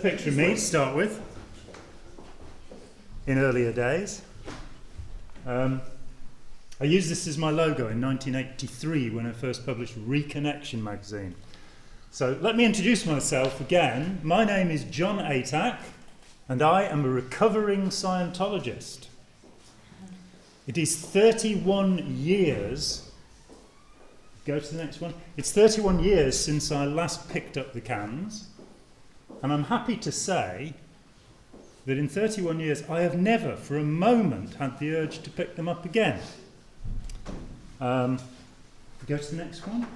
picture of me to start with, in earlier days. I used this as my logo in 1983 when I first published Reconnection magazine. So let me introduce myself again. My name is Jon Atack, and I am a recovering Scientologist. It is 31 years. Go to the next one. It's 31 years since I last picked up the cans, and I'm happy to say that in 31 years I have never for a moment had the urge to pick them up again. Go to the next one.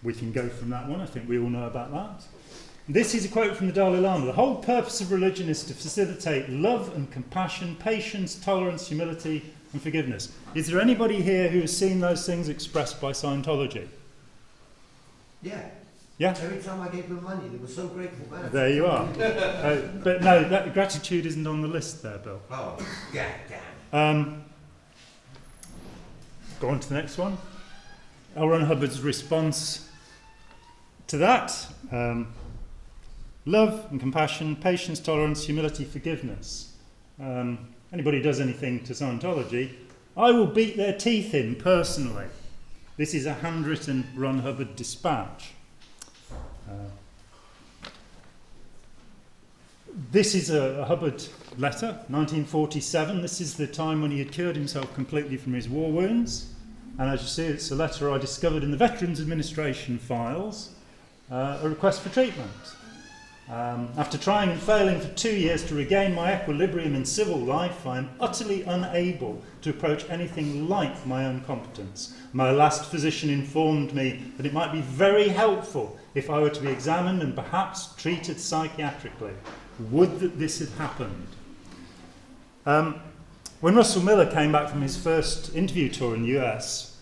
We can go from that one. I think we all know about that. This is a quote from the Dalai Lama. The whole purpose of religion is to facilitate love and compassion, patience, tolerance, humility, and forgiveness. Is there anybody here who has seen those things expressed by Scientology? Yeah. Yeah? Every time I gave them money, they were so grateful. Man. There you are. But no, that gratitude isn't on the list there, Bill. Oh, damn. Go on to the next one. L. Ron Hubbard's response to that. Love and compassion, patience, tolerance, humility, forgiveness. Anybody who does anything to Scientology, I will beat their teeth in personally. This is a handwritten Ron Hubbard dispatch. This is a Hubbard letter, 1947. This is the time when he had cured himself completely from his war wounds. And as you see, it's a letter I discovered in the Veterans Administration files, a request for treatment. After trying and failing for 2 years to regain my equilibrium in civil life, I am utterly unable to approach anything like my own competence. My last physician informed me that it might be very helpful if I were to be examined and perhaps treated psychiatrically. Would that this had happened. When Russell Miller came back from his first interview tour in the US,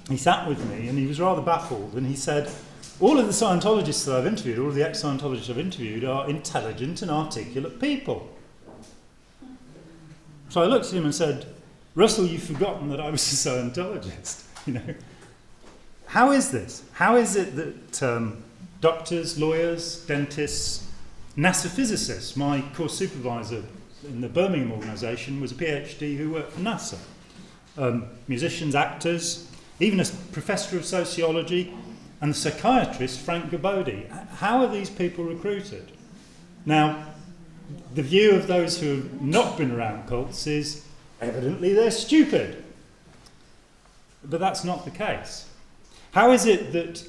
he sat with me and he was rather baffled, and he said, all of the Scientologists that I've interviewed, all of the ex-Scientologists I've interviewed, are intelligent and articulate people. So I looked at him and said, Russell, you've forgotten that I was a Scientologist. You know, how is this? How is it that doctors, lawyers, dentists, NASA physicists, my course supervisor in the Birmingham organisation was a PhD who worked for NASA, musicians, actors, even a professor of sociology, and the psychiatrist Frank Gabodi. How are these people recruited? Now, the view of those who have not been around cults is evidently they're stupid. But that's not the case. How is it that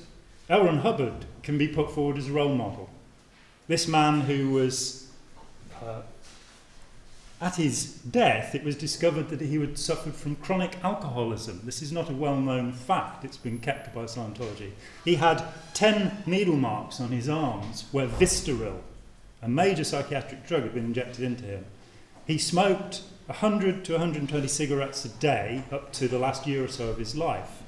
L. Ron Hubbard can be put forward as a role model? This man who was, at his death, it was discovered that he had suffered from chronic alcoholism. This is not a well-known fact. It's been kept by Scientology. He had 10 needle marks on his arms where Vistaril, a major psychiatric drug, had been injected into him. He smoked 100 to 120 cigarettes a day up to the last year or so of his life.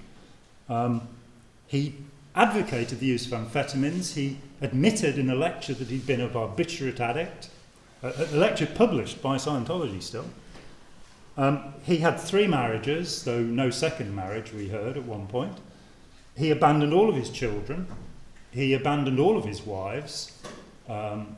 He advocated the use of amphetamines. He admitted in a lecture that he'd been a barbiturate addict, a lecture published by Scientology still. He had 3 marriages, though no second marriage, we heard at one point. He abandoned all of his children. He abandoned all of his wives.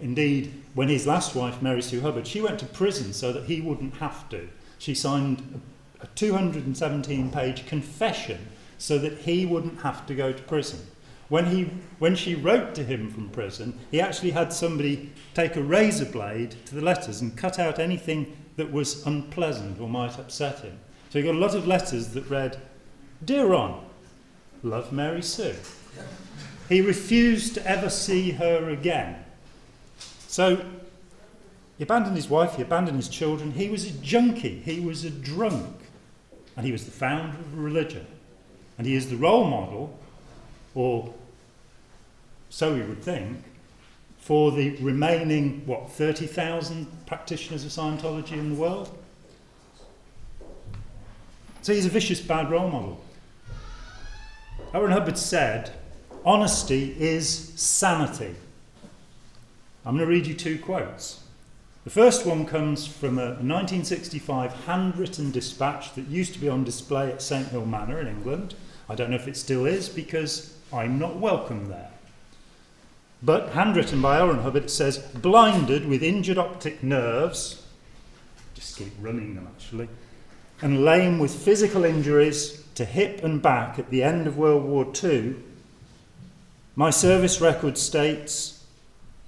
Indeed, when his last wife, Mary Sue Hubbard, she went to prison so that he wouldn't have to. She signed a 217-page confession so that he wouldn't have to go to prison. When she wrote to him from prison, he actually had somebody take a razor blade to the letters and cut out anything that was unpleasant or might upset him. So he got a lot of letters that read, Dear Ron, love Mary Sue. He refused to ever see her again. So he abandoned his wife, he abandoned his children, he was a junkie, he was a drunk, and he was the founder of a religion. And he is the role model, or so we would think, for the remaining, 30,000 practitioners of Scientology in the world? So he's a vicious, bad role model. L. Ron Hubbard said, honesty is sanity. I'm going to read you 2 quotes. The first one comes from a 1965 handwritten dispatch that used to be on display at St Hill Manor in England. I don't know if it still is because I'm not welcome there. but handwritten by L. Ron Hubbard, it says, blinded with injured optic nerves, just keep running them actually, and lame with physical injuries to hip and back at the end of World War II, my service record states,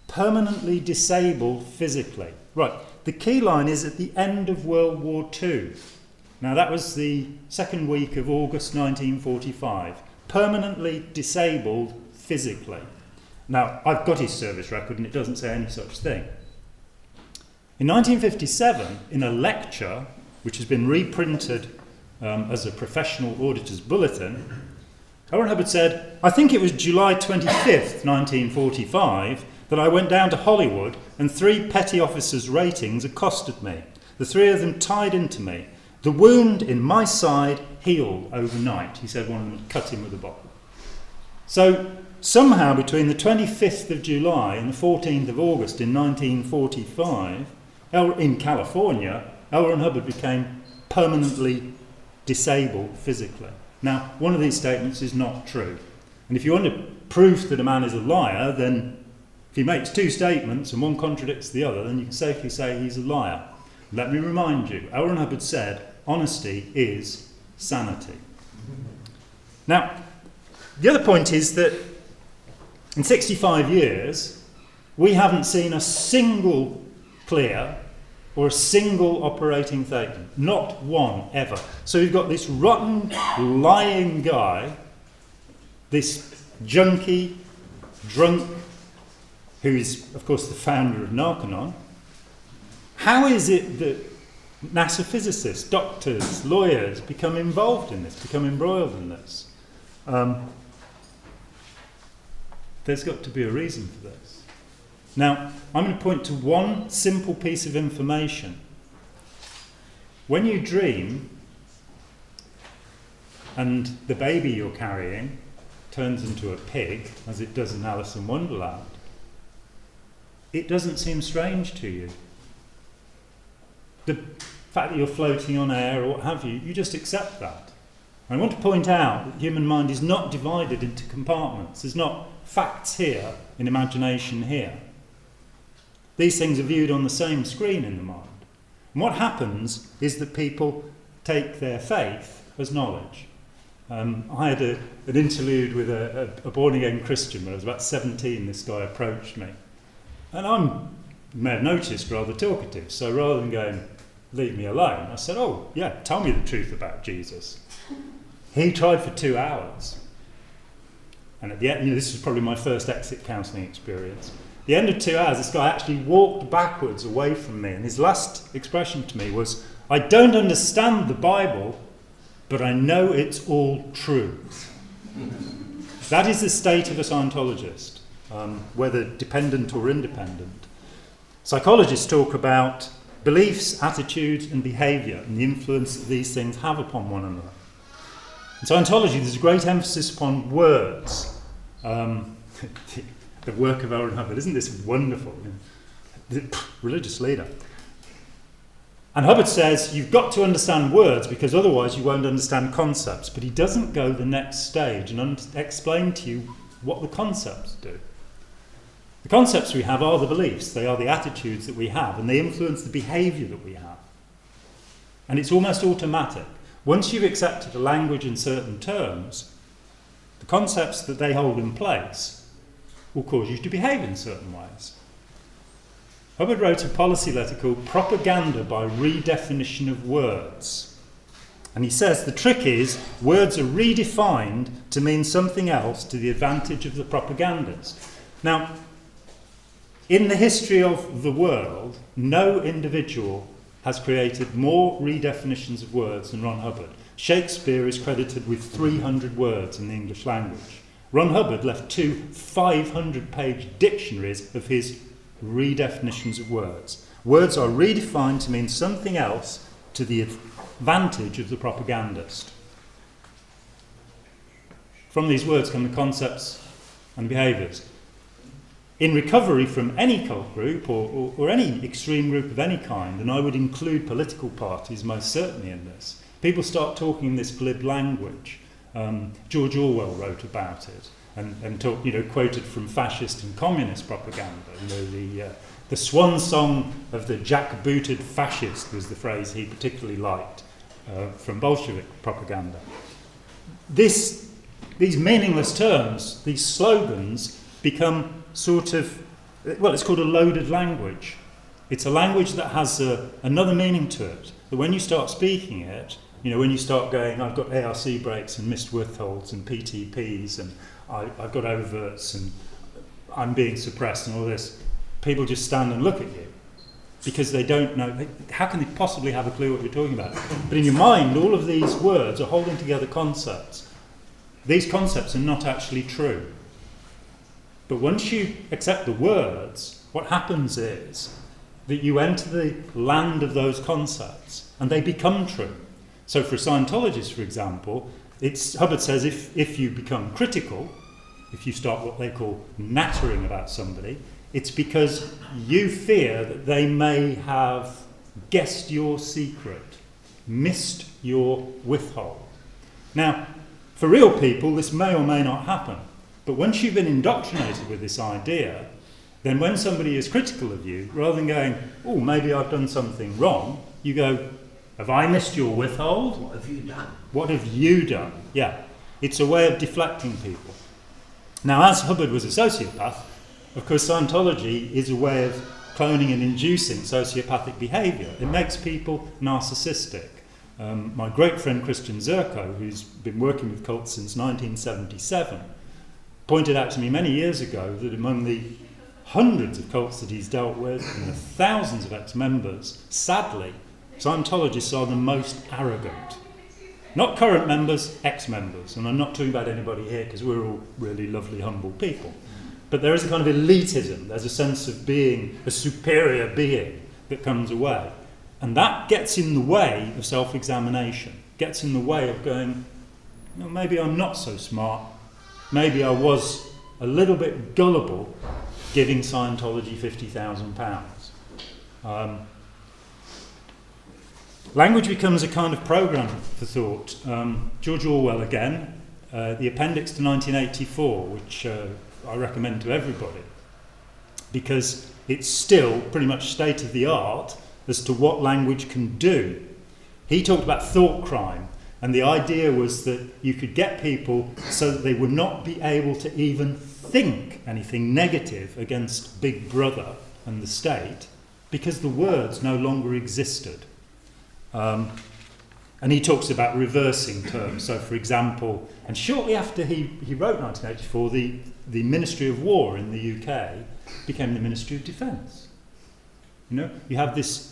permanently disabled physically. Right, the key line is at the end of World War II. Now that was the second week of August 1945. Permanently disabled physically. Now, I've got his service record and it doesn't say any such thing. In 1957, in a lecture, which has been reprinted as a professional auditor's bulletin, L. Ron Hubbard said, I think it was July 25th, 1945, that I went down to Hollywood and 3 petty officers' ratings accosted me. The 3 of them tied into me. The wound in my side healed overnight. He said one of them had cut him with a bottle. So somehow between the 25th of July and the 14th of August in 1945, in California, L. Ron Hubbard became permanently disabled physically. Now, one of these statements is not true. And if you want proof that a man is a liar, then if he makes 2 statements and one contradicts the other, then you can safely say he's a liar. Let me remind you, L. Ron Hubbard said, honesty is sanity. Now, the other point is that in 65 years, we haven't seen a single clear or a single operating statement. Not one, ever. So we've got this rotten, lying guy, this junkie, drunk, who is, of course, the founder of Narconon. How is it that NASA physicists, doctors, lawyers become involved in this, become embroiled in this? There's got to be a reason for this. Now, I'm going to point to one simple piece of information. When you dream and the baby you're carrying turns into a pig, as it does in Alice in Wonderland, it doesn't seem strange to you. The fact that you're floating on air or what have you, you just accept that. I want to point out that the human mind is not divided into compartments. There's not facts here and imagination here. These things are viewed on the same screen in the mind. And what happens is that people take their faith as knowledge. I had an interlude with a born-again Christian when I was about 17. This guy approached me. And you may have noticed, rather talkative. So rather than going, leave me alone, I said, oh, yeah, tell me the truth about Jesus. He tried for 2 hours. And at the end, this was probably my first exit counselling experience. At the end of 2 hours, this guy actually walked backwards away from me. And his last expression to me was, I don't understand the Bible, but I know it's all true. That is the state of a Scientologist, whether dependent or independent. Psychologists talk about beliefs, attitudes, and behaviour, and the influence that these things have upon one another. In Scientology, there's a great emphasis upon words. The work of L. Ron Hubbard, isn't this wonderful? Religious leader. And Hubbard says, you've got to understand words because otherwise you won't understand concepts. But he doesn't go the next stage and explain to you what the concepts do. The concepts we have are the beliefs, they are the attitudes that we have, and they influence the behaviour that we have. And it's almost automatic. Once you've accepted a language in certain terms, the concepts that they hold in place will cause you to behave in certain ways. Hubbard wrote a policy letter called Propaganda by Redefinition of Words. And he says the trick is words are redefined to mean something else to the advantage of the propagandist. Now, in the history of the world, no individual has created more redefinitions of words than Ron Hubbard. Shakespeare is credited with 300 words in the English language. Ron Hubbard left 2 500-page dictionaries of his redefinitions of words. Words are redefined to mean something else to the advantage of the propagandist. From these words come the concepts and behaviours. In recovery from any cult group or any extreme group of any kind, and I would include political parties most certainly in this, people start talking in this glib language. George Orwell wrote about it. and talk, quoted from fascist and communist propaganda. The swan song of the jackbooted fascist was the phrase he particularly liked from Bolshevik propaganda. These meaningless terms, these slogans, become sort of, it's called a loaded language. It's a language that has another meaning to it. That when you start speaking it, when you start going, I've got ARC breaks and missed withholds and PTPs and I've got overts and I'm being suppressed and all this, people just stand and look at you because they don't know. How can they possibly have a clue what you're talking about? But in your mind, all of these words are holding together concepts. These concepts are not actually true. But once you accept the words, what happens is that you enter the land of those concepts and they become true. So for Scientologists, for example, Hubbard says if you become critical, if you start what they call nattering about somebody, it's because you fear that they may have guessed your secret, missed your withhold. Now, for real people, this may or may not happen. But once you've been indoctrinated with this idea, then when somebody is critical of you, rather than going, oh, maybe I've done something wrong, you go, have I missed your withhold? What have you done? What have you done? Yeah. It's a way of deflecting people. Now, as Hubbard was a sociopath, of course, Scientology is a way of cloning and inducing sociopathic behaviour. It makes people narcissistic. My great friend Christian Zerko, who's been working with cults since 1977, pointed out to me many years ago that among the hundreds of cults that he's dealt with and the thousands of ex-members, sadly, Scientologists are the most arrogant. Not current members, ex-members. And I'm not talking about anybody here because we're all really lovely, humble people. But there is a kind of elitism. There's a sense of being a superior being that comes away. And that gets in the way of self-examination, gets in the way of going, well, maybe I'm not so smart. Maybe I was a little bit gullible giving Scientology £50,000. Language becomes a kind of program for thought. George Orwell again, the appendix to 1984, which I recommend to everybody, because it's still pretty much state of the art as to what language can do. He talked about thought crime, and the idea was that you could get people so that they would not be able to even think anything negative against Big Brother and the state because the words no longer existed. And he talks about reversing terms. So, for example, and shortly after he wrote 1984, the Ministry of War in the UK became the Ministry of Defence. You have this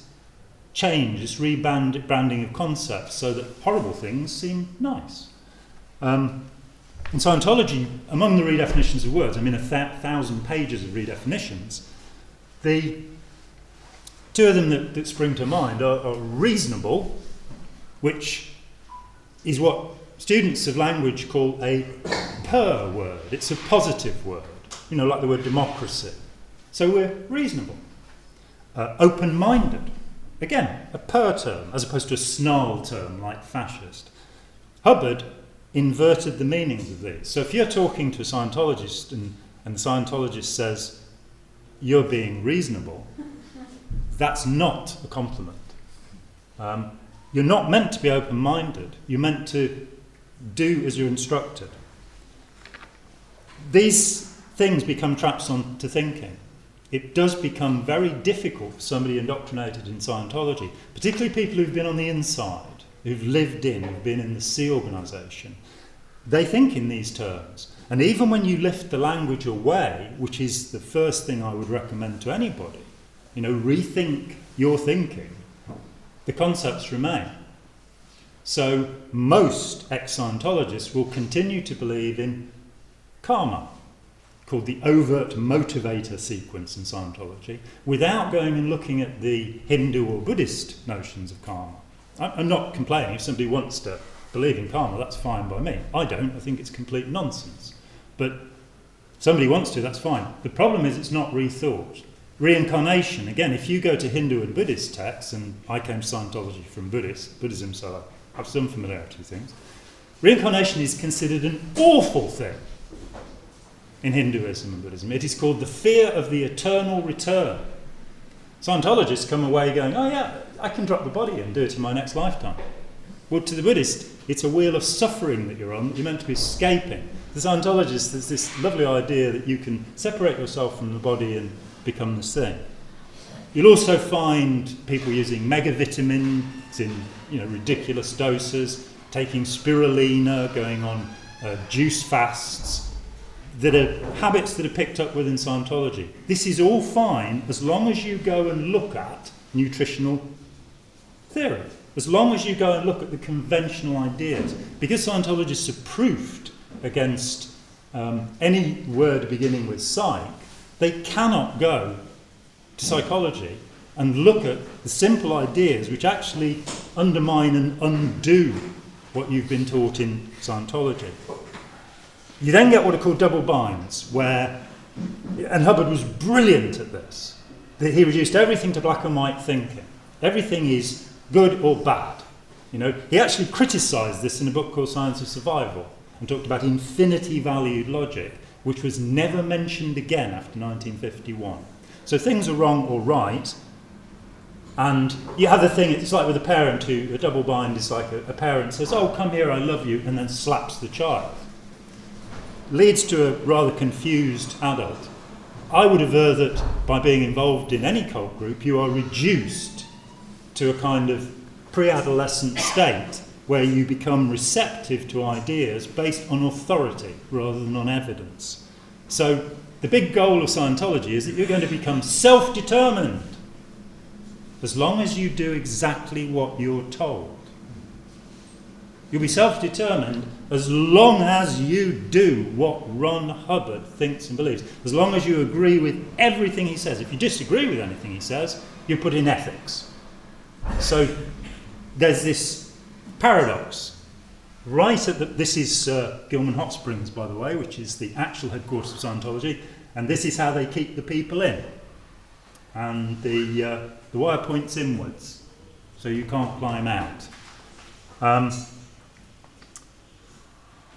change, this rebranding of concepts so that horrible things seem nice. In Scientology, among the redefinitions of words, 1,000 pages of redefinitions, the two of them that spring to mind are reasonable, which is what students of language call a per word. It's a positive word, like the word democracy. So we're reasonable. Open-minded, again, a per term, as opposed to a snarl term like fascist. Hubbard inverted the meanings of these. So if you're talking to a Scientologist and the Scientologist says, you're being reasonable, that's not a compliment. You're not meant to be open-minded. You're meant to do as you're instructed. These things become traps onto thinking. It does become very difficult for somebody indoctrinated in Scientology, particularly people who've been on the inside, who've lived in, who've been in the C organisation. They think in these terms. And even when you lift the language away, which is the first thing I would recommend to anybody, rethink your thinking, the concepts remain. So most ex-Scientologists will continue to believe in karma, called the overt motivator sequence in Scientology, without going and looking at the Hindu or Buddhist notions of karma. I'm not complaining. If somebody wants to believe in karma, that's fine by me. I don't. I think it's complete nonsense. But somebody wants to, that's fine. The problem is it's not rethought. Reincarnation, again, if you go to Hindu and Buddhist texts, and I came to Scientology from Buddhism, so I have some familiarity with things, reincarnation is considered an awful thing. in Hinduism and Buddhism. It is called the fear of the eternal return. Scientologists come away going, oh yeah, I can drop the body and do it in my next lifetime. Well, to the Buddhist, it's a wheel of suffering that you're on, that you're meant to be escaping. The Scientologist, there's this lovely idea that you can separate yourself from the body and become this thing. You'll also find people using megavitamins in ridiculous doses, taking spirulina, going on juice fasts, that are habits that are picked up within Scientology. This is all fine as long as you go and look at nutritional theory, as long as you go and look at the conventional ideas. Because Scientologists are proofed against any word beginning with psych, they cannot go to psychology and look at the simple ideas which actually undermine and undo what you've been taught in Scientology. You then get what are called double binds, and Hubbard was brilliant at this, that he reduced everything to black and white thinking. Everything is good or bad. He actually criticised this in a book called Science of Survival and talked about infinity-valued logic, which was never mentioned again after 1951. So things are wrong or right, and you have the thing, it's like with a parent a double bind is like a parent says, oh, come here, I love you, and then slaps the child. Leads to a rather confused adult. I would aver that by being involved in any cult group, you are reduced to a kind of pre-adolescent state where you become receptive to ideas based on authority rather than on evidence. So the big goal of Scientology is that you're going to become self-determined as long as you do exactly what you're told. You'll be self-determined as long as you do what Ron Hubbard thinks and believes. As long as you agree with everything he says. If you disagree with anything he says, you put in ethics. So there's this paradox. Right at this is Gilman Hot Springs, by the way, which is the actual headquarters of Scientology, and this is how they keep the people in. And the wire points inwards, so you can't climb out.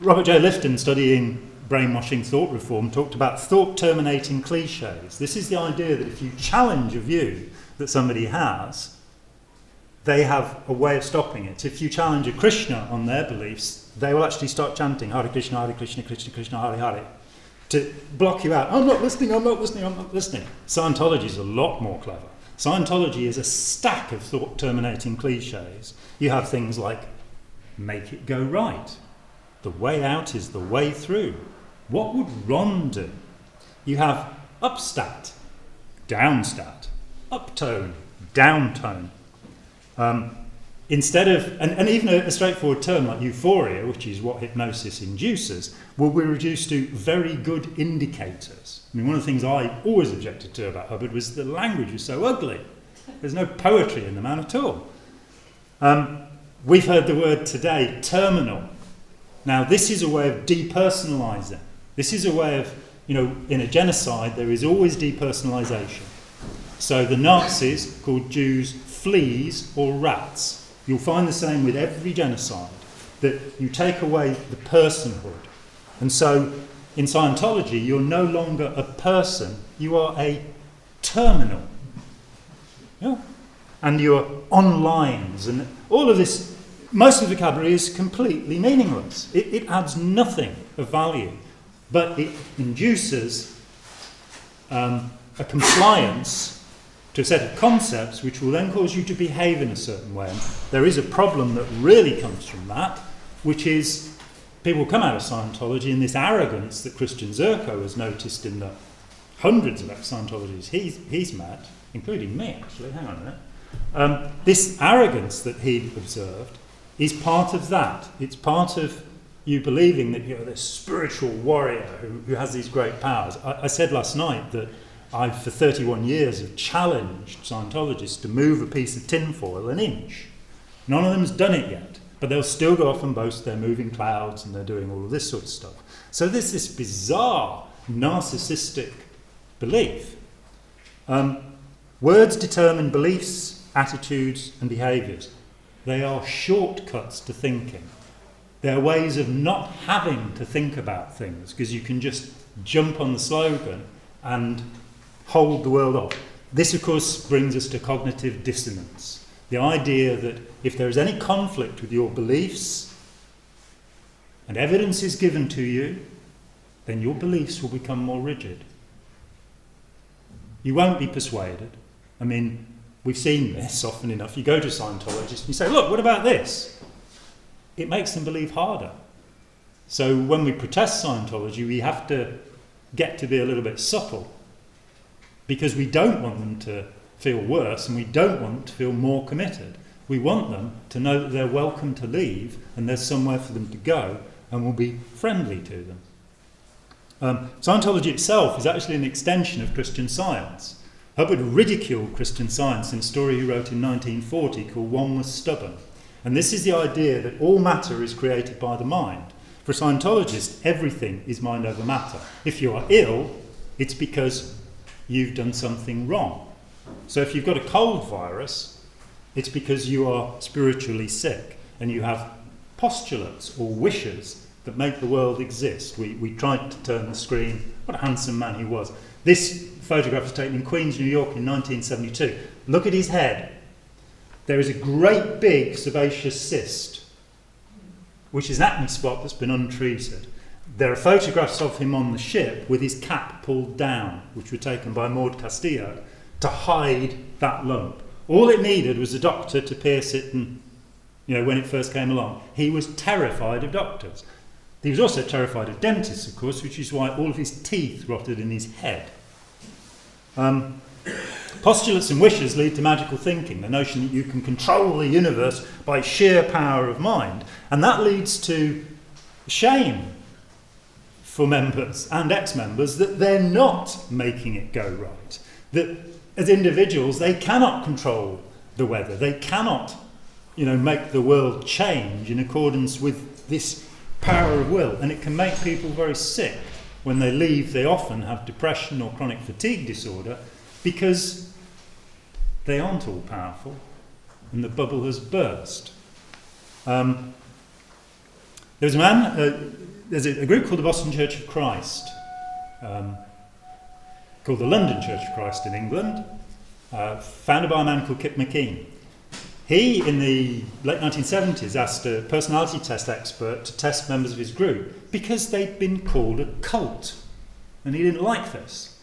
Robert J. Lifton, studying brainwashing thought reform, talked about thought-terminating cliches. This is the idea that if you challenge a view that somebody has, they have a way of stopping it. If you challenge a Krishna on their beliefs, they will actually start chanting Hare Krishna, Krishna Krishna, Hare Hare, to block you out. I'm not listening, I'm not listening, I'm not listening. Scientology is a lot more clever. Scientology is a stack of thought-terminating cliches. You have things like, make it go right. The way out is the way through. What would Ron do? You have upstat, downstat, uptone, downtone. Instead of, and even a straightforward term like euphoria, which is what hypnosis induces, will be reduced to very good indicators. I mean, one of the things I always objected to about Hubbard was the language was so ugly. There's no poetry in the man at all. We've heard the word today, terminal. Now, this is a way of depersonalising. This is a way of, in a genocide, there is always depersonalisation. So the Nazis called Jews fleas or rats. You'll find the same with every genocide, that you take away the personhood. And so in Scientology, you're no longer a person, you are a terminal. Yeah? And you're on lines, and all of this. Most of the vocabulary is completely meaningless. It adds nothing of value, but it induces a compliance to a set of concepts which will then cause you to behave in a certain way. And there is a problem that really comes from that, which is people come out of Scientology in this arrogance that Christian Zirko has noticed in the hundreds of ex-Scientologists he's met, including me actually, hang on a minute. This arrogance that he observed is part of that. It's part of you believing that you're this spiritual warrior who has these great powers. I said last night that I've, for 31 years, have challenged Scientologists to move a piece of tinfoil an inch. None of them's done it yet, but they'll still go off and boast they're moving clouds and they're doing all of this sort of stuff. So there's this bizarre, narcissistic belief. Words determine beliefs, attitudes, and behaviours. They are shortcuts to thinking. They're ways of not having to think about things because you can just jump on the slogan and hold the world off. This, of course, brings us to cognitive dissonance. The idea that if there is any conflict with your beliefs and evidence is given to you, then your beliefs will become more rigid. You won't be persuaded. I mean, we've seen this often enough. You go to a Scientologist and you say, look, what about this? It makes them believe harder. So when we protest Scientology, we have to get to be a little bit subtle, because we don't want them to feel worse and we don't want them to feel more committed. We want them to know that they're welcome to leave and there's somewhere for them to go, and we'll be friendly to them. Scientology itself is actually an extension of Christian Science. Hubbard ridiculed Christian Science in a story he wrote in 1940 called One Was Stubborn. And this is the idea that all matter is created by the mind. For a Scientologist, everything is mind over matter. If you are ill, it's because you've done something wrong. So if you've got a cold virus, it's because you are spiritually sick and you have postulates or wishes that make the world exist. We tried to turn the screen. What a handsome man he was. This photograph was taken in Queens, New York in 1972. Look at his head. There is a great big sebaceous cyst, which is an acne spot that's been untreated. There are photographs of him on the ship with his cap pulled down, which were taken by Maud Castillo, to hide that lump. All it needed was a doctor to pierce it, and when it first came along. He was terrified of doctors. He was also terrified of dentists, of course, which is why all of his teeth rotted in his head. Postulates and wishes lead to magical thinking, the notion that you can control the universe by sheer power of mind. And that leads to shame for members and ex-members that they're not making it go right. That as individuals, they cannot control the weather. They cannot, make the world change in accordance with this power of will. And it can make people very sick. When they leave, they often have depression or chronic fatigue disorder because they aren't all powerful and the bubble has burst. There's a group called the Boston Church of Christ, called the London Church of Christ in England, founded by a man called Kip McKean. He, in the late 1970s, asked a personality test expert to test members of his group because they'd been called a cult, and he didn't like this.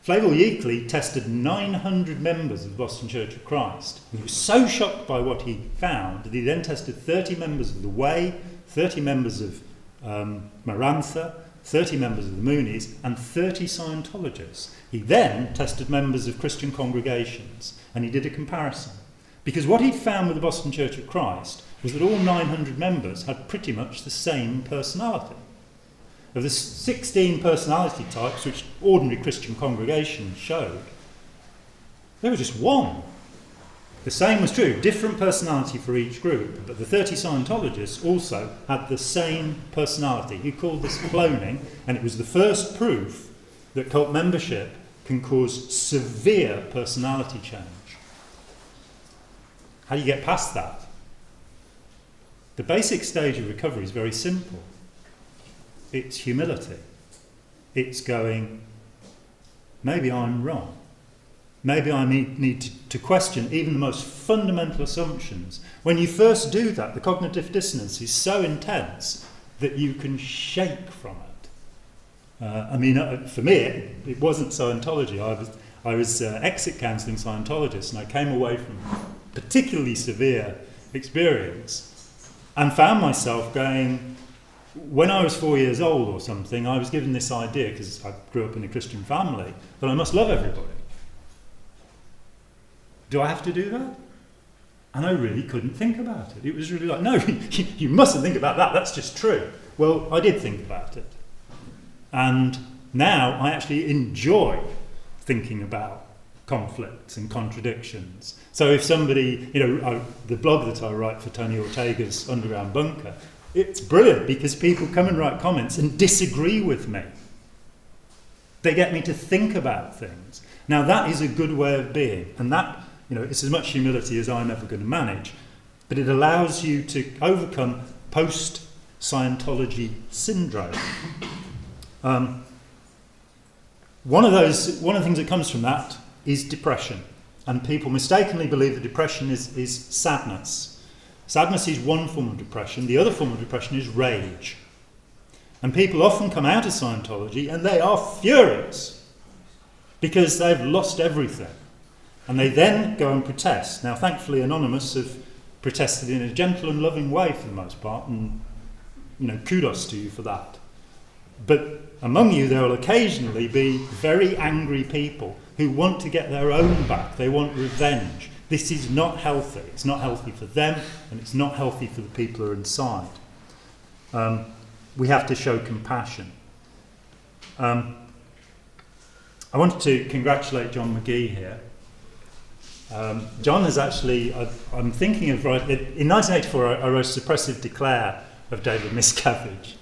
Flavel Yeakley tested 900 members of the Boston Church of Christ, and he was so shocked by what he found that he then tested 30 members of the Way, 30 members of Marantha, 30 members of the Moonies, and 30 Scientologists. He then tested members of Christian congregations, and he did a comparison. Because what he'd found with the Boston Church of Christ was that all 900 members had pretty much the same personality. Of the 16 personality types which ordinary Christian congregations showed, there was just one. The same was true, different personality for each group, but the 30 Scientologists also had the same personality. He called this cloning, and it was the first proof that cult membership can cause severe personality change. How do you get past that? The basic stage of recovery is very simple. It's humility. It's going, maybe I'm wrong. Maybe I need to question even the most fundamental assumptions. When you first do that, the cognitive dissonance is so intense that you can shake from it. For me, it wasn't Scientology. I was exit counselling Scientologists, and I came away from particularly severe experience and found myself going, when I was 4 years old or something, I was given this idea, because I grew up in a Christian family, that I must love everybody. Do I have to do that? And I really couldn't think about it. It was really like, no, you mustn't think about that, that's just true. Well, I did think about it. And now I actually enjoy thinking about conflicts and contradictions. So if somebody, the blog that I write for Tony Ortega's Underground Bunker, it's brilliant because people come and write comments and disagree with me. They get me to think about things. Now that is a good way of being, and that, it's as much humility as I'm ever going to manage, but it allows you to overcome post-Scientology syndrome. one of the things that comes from that is depression. And people mistakenly believe that depression is sadness. Sadness is one form of depression. The other form of depression is rage. And people often come out of Scientology and they are furious because they've lost everything. And they then go and protest. Now, thankfully, Anonymous have protested in a gentle and loving way for the most part, and kudos to you for that. But among you, there will occasionally be very angry people who want to get their own back. They want revenge. This is not healthy. It's not healthy for them, and it's not healthy for the people who are inside. We have to show compassion. I wanted to congratulate John McGee here. John has actually, I'm thinking of, in 1984 I wrote a suppressive declare of David Miscavige,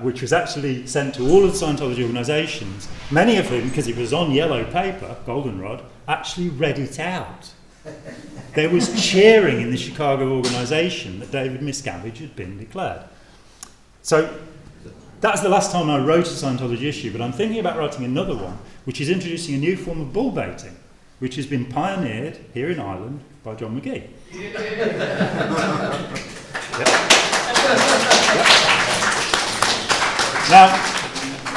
which was actually sent to all of the Scientology organisations, many of whom, because it was on yellow paper, goldenrod, actually read it out. There was cheering in the Chicago organisation that David Miscavige had been declared. So that's the last time I wrote a Scientology issue, but I'm thinking about writing another one, which is introducing a new form of bullbaiting, which has been pioneered here in Ireland by John McGee. Now,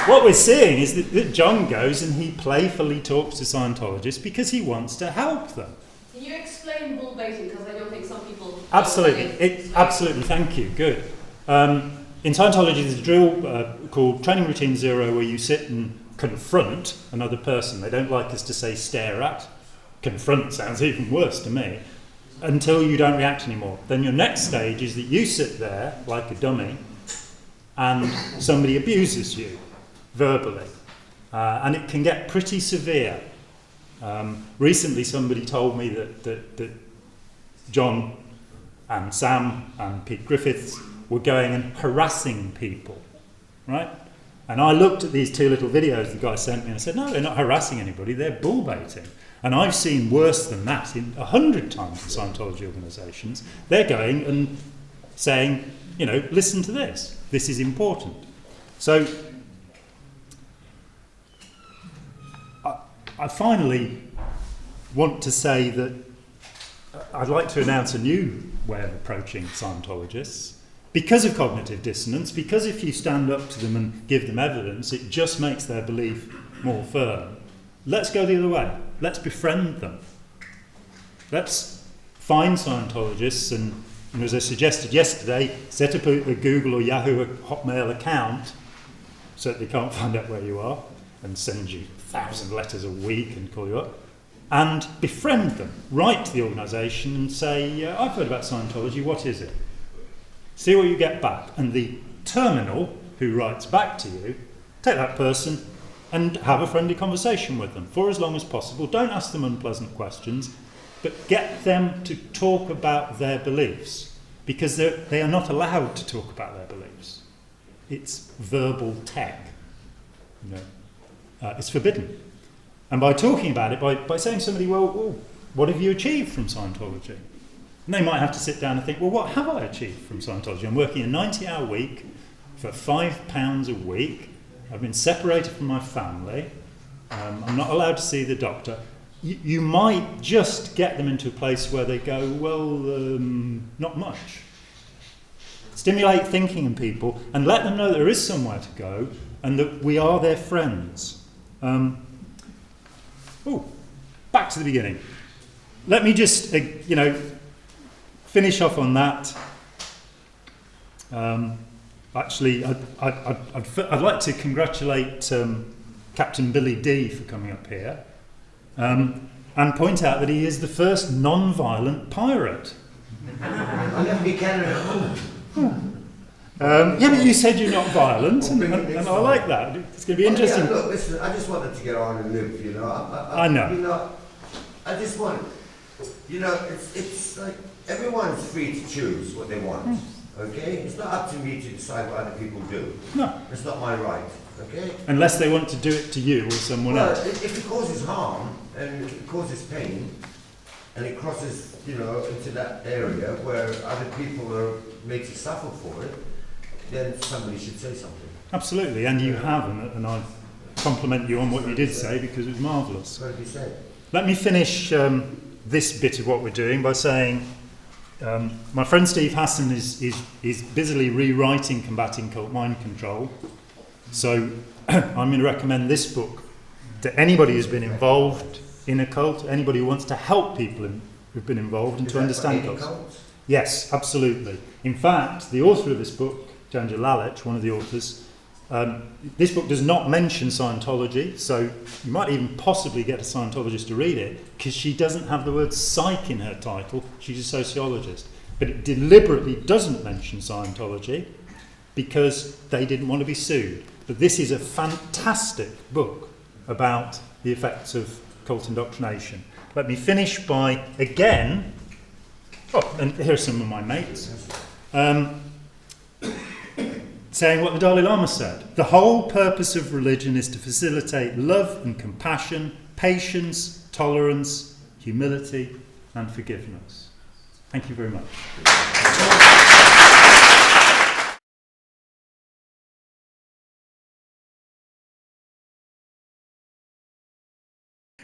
what we're seeing is that John goes and he playfully talks to Scientologists because he wants to help them. Can you explain bullbaiting? Because I don't think some people... Absolutely. Absolutely, thank you. Good. In Scientology, there's a drill called Training Routine Zero where you sit and confront another person. They don't like us to say stare at. Confront sounds even worse to me. Until you don't react anymore. Then your next stage is that you sit there like a dummy and somebody abuses you verbally. And it can get pretty severe. Recently somebody told me that John and Sam and Pete Griffiths were going and harassing people, right? And I looked at these two little videos the guy sent me and I said, no, they're not harassing anybody, they're bullbaiting. And I've seen worse than that in 100 times in Scientology organisations. They're going and saying, listen to this. This is important. So I finally want to say that I'd like to announce a new way of approaching Scientologists. Because of cognitive dissonance, because if you stand up to them and give them evidence, it just makes their belief more firm. Let's go the other way. Let's befriend them. Let's find Scientologists and as I suggested yesterday, set up a Google or Yahoo or Hotmail account so that they can't find out where you are and send you 1,000 letters a week and call you up. And befriend them. Write to the organisation and say, I've heard about Scientology, what is it? See what you get back. And the terminal who writes back to you, take that person and have a friendly conversation with them for as long as possible. Don't ask them unpleasant questions, but get them to talk about their beliefs, because they are not allowed to talk about their beliefs. It's verbal tech. It's forbidden. And by talking about it, by saying to somebody, well, what have you achieved from Scientology? And they might have to sit down and think, well, what have I achieved from Scientology? I'm working a 90-hour week for £5 a week. I've been separated from my family. I'm not allowed to see the doctor. You might just get them into a place where they go, well, not much. Stimulate thinking in people and let them know there is somewhere to go and that we are their friends. Back to the beginning. Let me just, finish off on that. Actually, I'd like to congratulate Captain Billy Dee for coming up here and point out that he is the first non-violent pirate. I left me Canada. Yeah, but you said you're not violent, and I like that. It's going to be interesting. Yeah, look, listen, I just wanted to get on and live, I know. I just want, it's like everyone's free to choose what they want, okay? It's not up to me to decide what other people do. No. It's not my right, okay? Unless they want to do it to you or someone else. Well, if it causes harm and it causes pain and it crosses, into that area where other people are made to suffer for it, then somebody should say something. Absolutely, and you have, and I compliment you on what you did say because it was marvellous. What have you said? Let me finish this bit of what we're doing by saying my friend Steve Hassan is busily rewriting Combating Cult Mind Control. So I'm going to recommend this book to anybody who's been involved in a cult, anybody who wants to help people who've been involved and to understand cults. Yes, absolutely. In fact, the author of this book, Jon Atack, one of the authors, this book does not mention Scientology, so you might even possibly get a Scientologist to read it because she doesn't have the word psych in her title. She's a sociologist. But it deliberately doesn't mention Scientology because they didn't want to be sued. But this is a fantastic book about the effects of cult indoctrination. Let me finish by, again, and here are some of my mates, saying what the Dalai Lama said. The whole purpose of religion is to facilitate love and compassion, patience, tolerance, humility, and forgiveness. Thank you very much.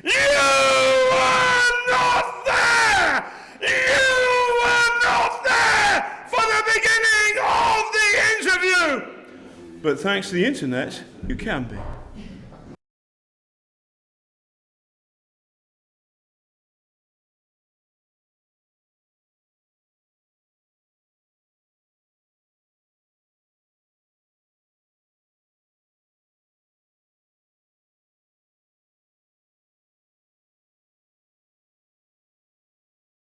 You were not there! You were not there for the beginning of the interview! But thanks to the internet, you can be.